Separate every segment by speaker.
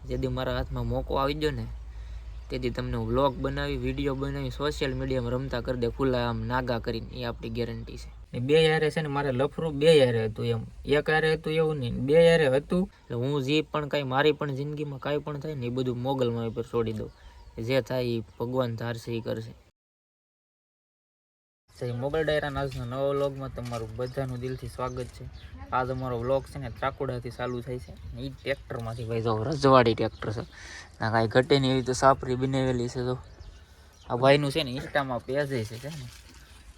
Speaker 1: જેથી મારા હાથમાં મોકો આવી ગયો ને તેથી તમને વ્લોગ બનાવી વિડીયો બનાવી સોશિયલ મીડિયામાં રમતા કરી દે ખુલ્લા આમ નાગા કરીને એ આપણી ગેરંટી છે. ને બે યારે છે ને મારે લફરું બે યારે હતું એમ, એક યારે હતું એવું નહીં, બે યારે હતું. એટલે હું જે પણ કાંઈ મારી પણ જિંદગીમાં કાંઈ પણ થાય ને એ બધું મોગલમાં ઉપર છોડી દઉં. જે થાય એ ભગવાન ધારશે એ કરશે. મોગલ ડાયરાના આજના નવા વ્લોગમાં તમારું બધાનું દિલથી સ્વાગત છે. આજ અમારો વ્લોગ છે ને ત્રાકુડાથી ચાલુ થાય છે. એ ટ્રેક્ટરમાંથી ભાઈ જો રજવાડી ટ્રેક્ટર છે ના કાંઈ ઘટે નહીં એવી તો સાપરી બનાવેલી છે. તો આ ભાઈનું છે ને ઇન્સ્ટામાં પેજ છે ને.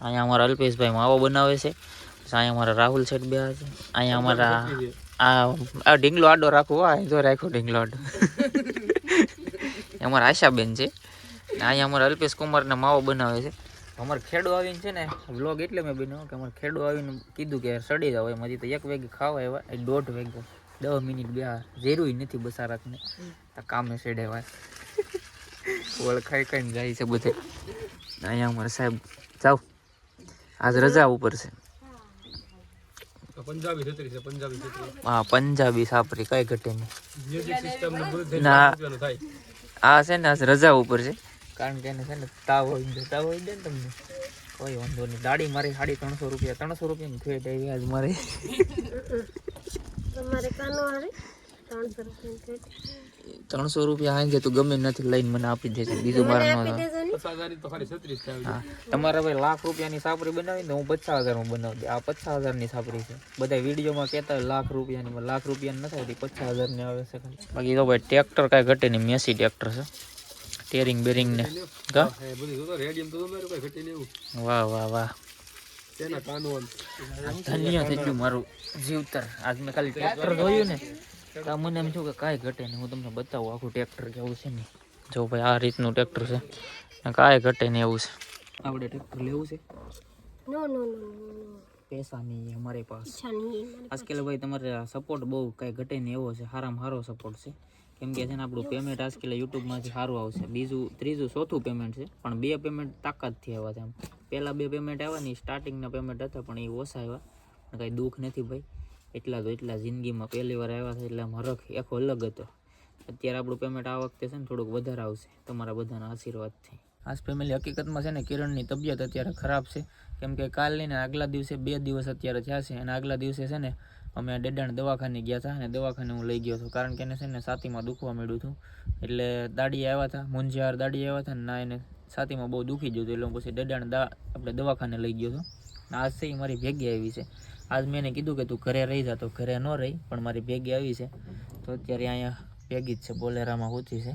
Speaker 1: અહીંયા અમારા અલ્પેશભાઈ માવો બનાવે છે. અહીંયા અમારા રાહુલ શેઠ બે છે. અહીંયા અમારા આ ઢીંગલો આડો રાખવો આ જો રાખ્યો ઢીંગલો આડો અમારા આશાબેન છે. અહીંયા અમારા અલ્પેશ કુમારને માવો બનાવે છે. અમારે ખેડો આવીને છે ને વ્લોગ એટલે મેં બનાવ્યો કે અમારે ખેડો આવીને કીધું કે સડી જાવ એમ. હજી તો 1 વાગે ખાવા આવ્યા, 1.5 વાગે 10 મિનિટ બે જેરું નથી બસારાકને કામે સડેવાય ઓળખાઈ કઈ જાય છે બધે. અહીંયા અમારે સાહેબ જાવ આજ રજા ઉપર છે. હા પંજાબી સાપરી કઈ ઘટે નહીં ના. આ છે ને આજ રજા ઉપર છે કારણ કે એને છે ને તાવ હોય દે ને તમને કોઈ વાંધો નહીં. દાડી મારી 350 રૂપિયા 300 રૂપિયાની ફેટ આવી આજ મારે. તમારે કાનો હારે 300 રૂપિયા હાંજે તું ગમે નથી લઈને મને આપી દેશે. બીજું મારે ન હા તમારે ભાઈ લાખ રૂપિયાની સાપરી બનાવી ને હું 50,000 બનાવી દે. આ 50,000 ની સાપરી છે. બધા વિડીયોમાં કહેતા હોય લાખ રૂપિયાની, લાખ રૂપિયાની નથી આવતી 50,000 ની આવે છે. બાકી તો ભાઈ ટ્રેક્ટર કાંઈ ઘટે નહીં, મેસી ટ્રેક્ટર છે. ટેરિંગ બેરિંગ ને વાહ વાહ વાહ ધન્ય થઈ ગયું મારું જીવતર. આજ મેં ખાલી ટ્રેક્ટર જોયું ને તો મને એમ થયું કે કાંઈ ઘટે નહીં. હું તમને બતાવું આખું ટ્રેક્ટર કેવું છે ને. જો ભાઈ આ રીતનું ટ્રેક્ટર છે ને કાંઈ ઘટે નહીં એવું છે. આપણે ટ્રેક્ટર લેવું છે? પૈસા નહીં અમારી પાસે આજકાલ ભાઈ. તમારે સપોર્ટ બહુ કાંઈ ઘટે નહીં એવો છે. સારામાં સારો સપોર્ટ છે. કેમ કે છે ને આપણું પેમેન્ટ આજકાલ યુટ્યુબમાંથી સારું આવશે. બીજું ત્રીજું ચોથું પેમેન્ટ છે પણ 2 પેમેન્ટ તાકાતથી આવ્યા છે. એમ પહેલાં 2 પેમેન્ટ આવ્યા ને સ્ટાર્ટિંગના પેમેન્ટ હતા પણ એ ઓછા આવ્યા. કાંઈ દુઃખ નથી ભાઈ. એટલા જિંદગીમાં પહેલી વાર આવ્યા છે એટલે આમ હરખ આખો અલગ હતો. અત્યારે આપણું પેમેન્ટ આ વખતે છે ને થોડુંક વધારે આવશે તમારા બધાના આશીર્વાદથી. આજ ફેમિલી હકીકતમાં છે ને કિરણની તબિયત અત્યારે ખરાબ છે. કેમ કે કાલની ને આગલા દિવસે 2 દિવસ અત્યારે થયા છે. અને આગલા દિવસે છે ને અમે ડેડાણ દવાખાને ગયા હતા અને દવાખાને હું લઈ ગયો હતો કારણ કે એને છે ને છાતીમાં દુખવા મળ્યું હતું. એટલે દાડીએ આવ્યા હતા, મુંજિયાર દાડીએ આવ્યા હતા ને ના એને છાતીમાં બહુ દુખી ગયું હતું. એટલે હું પછી ડેડાણ આપણે દવાખાને લઈ ગયો હતો. આજ છે મારી ભેગી આવી છે. આજ મેં એને કીધું કે તું ઘરે રહી જા, તો ઘરે ન રહી પણ મારી ભેગી આવી છે. તો અત્યારે અહીંયા ભેગી જ છે, બોલેરામાં હોતી છે.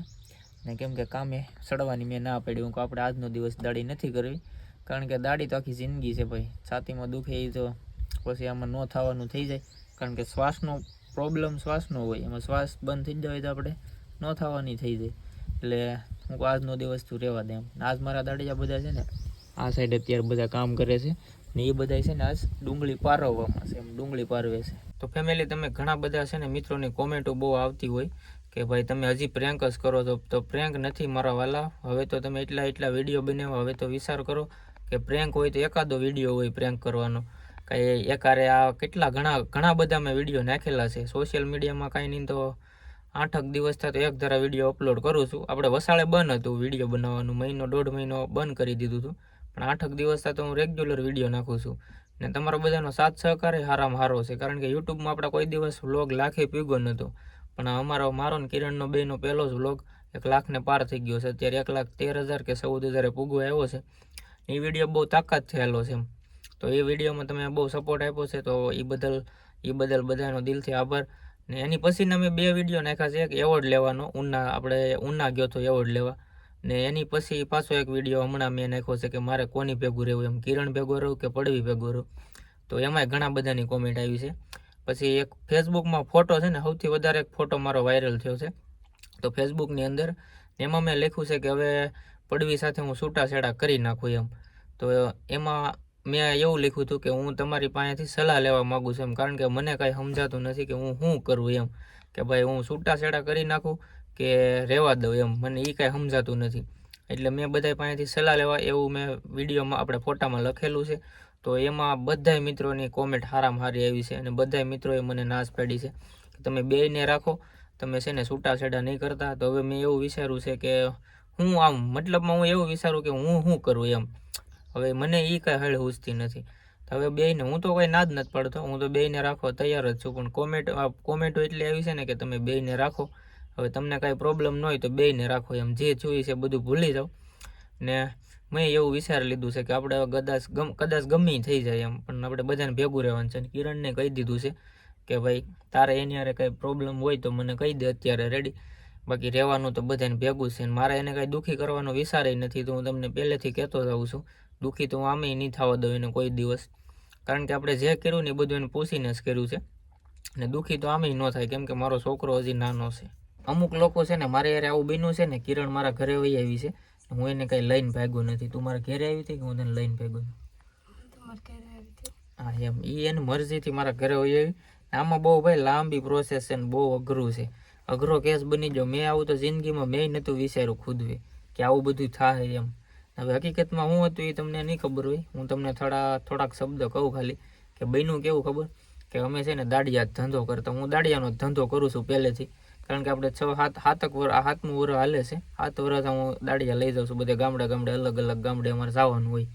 Speaker 1: ને કેમ કે કામે સડવાની મેં ના પાડી. હું આપણે આજનો દિવસ દાડી નથી કરવી કારણ કે દાડી તો આખી જિંદગી છે ભાઈ. છાતીમાં દુખે એ તો પછી આમાં ન થવાનું થઈ જાય કારણ કે શ્વાસનો પ્રોબ્લેમ શ્વાસનો હોય. એમાં શ્વાસ બંધ થઈ જાય તો આપણે ન થવાની થઈ જાય. એટલે હું આજનો દિવસ તું રહેવા દે એમ. આજ મારા દાડિયા બધા છે ને આ સાઈડ અત્યારે બધા કામ કરે છે ને એ બધા છે ને આજ ડુંગળી પારવવામાં છે. એમ ડુંગળી પારવે છે. તો ફેમિલી તમે ઘણા બધા છે ને મિત્રોની કોમેન્ટો બહુ આવતી હોય કે ભાઈ તમે હજી પ્રેન્ક જ કરો છો. તો પ્રેન્ક નથી મારા વાલા. હવે તો તમે એટલા વિડીયો બનાવો. હવે તો વિચાર કરો કે પ્રેન્ક હોય તો એકાદો વિડીયો હોય પ્રેન્ક કરવાનો. કાંઈ એકારે આ કેટલા ઘણા બધા મેં વિડીયો નાખેલા છે સોશિયલ મીડિયામાં. કાંઈ નહીં તો 8 દિવસ થયા તો એક ધારા વિડીયો અપલોડ કરું છું. આપણે વસાળે બંધ હતું વિડીયો બનાવવાનું, 1.5 મહિનો બંધ કરી દીધું હતું. પણ 8 દિવસ થયા તો હું રેગ્યુલર વિડીયો નાખું છું. ને તમારો બધાનો સાથ સહકાર સારામાં સારો છે કારણ કે યુટ્યુબમાં આપણે કોઈ દિવસ વ્લોગ લાખે પીગો નહોતો. પણ મારો ને કિરણનો બેનો પહેલો જ વ્લોગ 1 લાખને પાર થઈ ગયો છે. અત્યારે 1,13,000 કે 14,000 પૂગો આવ્યો છે. એ વિડીયો બહુ તાકાત થયેલો છે એમ. તો એ વિડીયોમાં તમે બહુ સપોર્ટ આપ્યો છે તો એ બદલ બધાનો દિલથી આભાર. ને એની પછીના મેં 2 વિડીયો નાખ્યા છે. એક એવોર્ડ લેવાનો, ઉના ગયો તો એવોર્ડ લેવા. ને એની પછી પાછો એક વિડીયો હમણાં મેં નાખ્યો છે કે મારે કોની ભેગું રહેવું એમ, કિરણ ભેગો રહું કે પડવી ભેગો રહું. તો એમાંય ઘણા બધાની કોમેન્ટ આવી છે. પછી એક ફેસબુકમાં ફોટો છે ને સૌથી વધારે એક ફોટો મારો વાયરલ થયો છે. તો ફેસબુકની અંદર એમાં મેં લખ્યું છે કે હવે પડવી સાથે હું છૂટાછેડા કરી નાખું એમ. તો એમાં મેં એવું લખ્યું હતું કે હું તમારી પાસેથી સલાહ લેવા માગું છું એમ. કારણ કે મને કાંઈ સમજાતું નથી કે હું શું કરું એમ. કે ભાઈ હું છૂટાછેડા કરી નાખું કે રહેવા દઉં એમ. મને એ કાંઈ સમજાતું નથી. એટલે મેં બધા પાસેથી સલાહ લેવા એવું મેં વિડીયોમાં આપણે ફોટામાં લખેલું છે. તો એમાં બધાય મિત્રોની કોમેન્ટ સારામાં સારી આવી છે. અને બધાય મિત્રોએ મને નાશ પાડી છે કે તમે બેયને રાખો તમે છે ને છૂટાછેડા નહીં કરતા. તો હવે મેં એવું વિચાર્યું છે કે હું આમ મતલબમાં હું એવું વિચારું કે હું શું કરું એમ. હવે મને એ કાંઈ હળ હુજતી નથી. હવે બેયને હું તો કોઈ ના જ નથી પાડતો, હું તો બેયને રાખવા તૈયાર જ છું. પણ કોમેન્ટો એટલી આવી છે ને કે તમે બેયને રાખો. હવે તમને કાંઈ પ્રોબ્લેમ ન હોય તો બેયને રાખો એમ. જે જોઈ છે બધું ભૂલી જાઓ. ને મેં એવું વિચારી લીધું છે કે આપણે કદાચ ગમે થઈ જાય એમ, પણ આપણે બધાને ભેગું રહેવાનું છે. કિરણને કહી દીધું છે કે ભાઈ તારે એની હારે કંઈ પ્રોબ્લેમ હોય તો મને કહી દે અત્યારે રેડી. બાકી રહેવાનું તો બધાને ભેગું છે. મારે એને કાંઈ દુઃખી કરવાનો વિચારે નથી. તો હું તમને પહેલેથી કહેતો જ આવું છું, દુઃખી તો હું આમે નહીં થવા દઉં એને કોઈ દિવસ. કારણ કે આપણે જે કર્યું ને એ બધું એને પૂછીને જ કર્યું છે. અને દુઃખી તો આમે ન થાય, કેમ કે મારો છોકરો હજી નાનો છે. અમુક લોકો છે ને મારે યાર આવું બન્યું છે ને, કિરણ મારા ઘરે વહી આવી છે, હું એને કાંઈ લઈને ભાગ્યો નથી. તું મારા ઘરે આવી હતી કે હું તને લઈને ભાગ્યો? હા એમ, એ એની મરજીથી મારા ઘરે વહી આવી. આમાં બહુ ભાઈ લાંબી પ્રોસેસ છે ને બહુ અઘરું છે. અઘરો કેસ બની ગયો. મેં આવું તો જિંદગીમાં મેં નહોતું વિચાર્યું ખુદવે કે આવું બધું થાય એમ. હવે હકીકતમાં શું હતું એ તમને નહીં ખબર હોય. હું તમને થોડાક શબ્દ કહું ખાલી કે બન્યું કેવું ખબર. કે અમે છે ને દાડિયા ધંધો કરતા. હું દાડિયાનો ધંધો કરું છું પહેલેથી. કારણ કે આપણે 7-8 વર્ષ હાલે છે. 7 વર્ષ હું દાડિયા લઈ જાઉં છું બધે ગામડે અલગ અલગ ગામડે અમારે જવાનું હોય.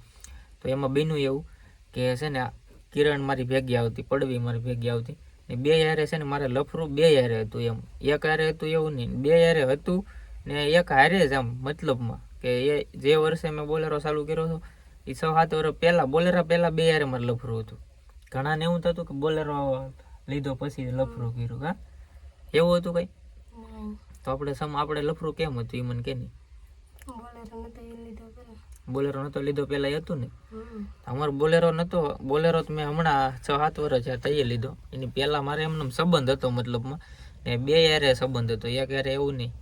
Speaker 1: તો એમાં બન્યું એવું કે છે ને કિરણ મારી ભેગી આવતી, પડવી મારી ભેગી આવતી. ને બે યારે છે ને મારે લફરું બે યારે હતું એમ. એક હારે હતું એવું નહીં, બે યારે હતું ને એક હારે જ આમ. મતલબમાં કે એ જે વર્ષે મેં બોલેરો ચાલુ કર્યો હતો એ 6-7 વર્ષ પહેલાં બોલેરા પહેલાં બે યારે મારે લફરું હતું. ઘણાને એવું થતું કે બોલેરો લીધો પછી લફરું કર્યું. હા એવું હતું કંઈ? તો આપણે લફરું કેમ હતું એ મને કે નહીં. બોલેરો નહોતો લીધો પહેલાં હતું ને. અમારો બોલેરો નહોતો. બોલેરો તો મેં હમણાં 6-7 વર્ષ થયા તઈએ લીધો. એની પહેલાં મારે એમનો સંબંધ હતો મતલબમાં. ને બે યારે સંબંધ હતો, એક યારે એવું નહીં.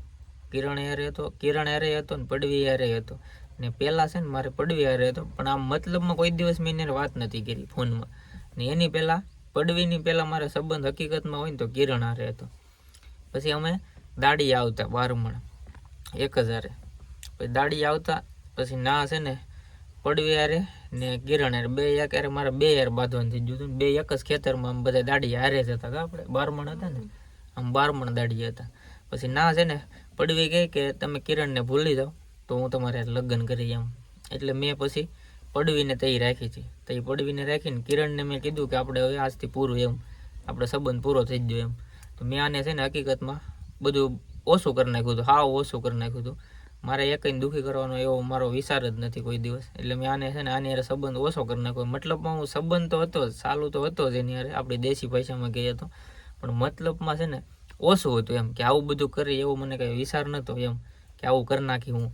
Speaker 1: કિરણ યારે હતો ને પડવી યારે હતો. ને પહેલાં છે ને મારે પડવી યારે હતો, પણ આમ મતલબમાં કોઈ દિવસ મેં એને વાત નથી કરી ફોનમાં. ને એની પહેલાં પડવીની પહેલાં મારે સંબંધ હકીકતમાં હોય ને તો કિરણ હારે હતો. પછી અમે દાડી આવતા બારમણ 1000. પછી દાડી આવતા પછી ના છે ને પડવી હારે ને કિરણ હારે બે એક હારે મારે બે હાર બાંધવાનું થઈ ગયું હતું. બે એક જ ખેતરમાં આમ બધા દાડી હારે જ હતા. આપણે બારમણ હતા ને, આમ બારમણ દાડી હતા. પછી ના છે ને પડવી ગઈ કે તમે કિરણને ભૂલી જાઓ તો હું તમારે લગ્ન કરી એમ. એટલે મેં પછી પડવીને તઈ રાખી છે. તઈ પડવીને રાખીને કિરણને મેં કીધું કે આપણે હવે આજથી પૂરું એમ, આપણે સંબંધ પૂરો થઈ ગયો એમ. તો મેં આને છે ને હકીકતમાં બધું ઓછું કરી નાખ્યું હતું, હાવ ઓછું કરી નાખ્યું હતું. મારે એકઈને દુઃખી કરવાનો એવો મારો વિચાર જ નથી કોઈ દિવસ. એટલે મેં આને છે ને આની હારે સંબંધ ઓછો કરી નાખ્યો. મતલબમાં હું સંબંધ તો હતો જ, ચાલુ તો હતો જ એની હારે, આપણી દેશી ભાષામાં કહીએ તો. પણ મતલબમાં છે ને ઓછું હતું એમ, કે આવું બધું કરી એવો મને કંઈ વિચાર નહોતો એમ, કે આવું કરી નાખી હું.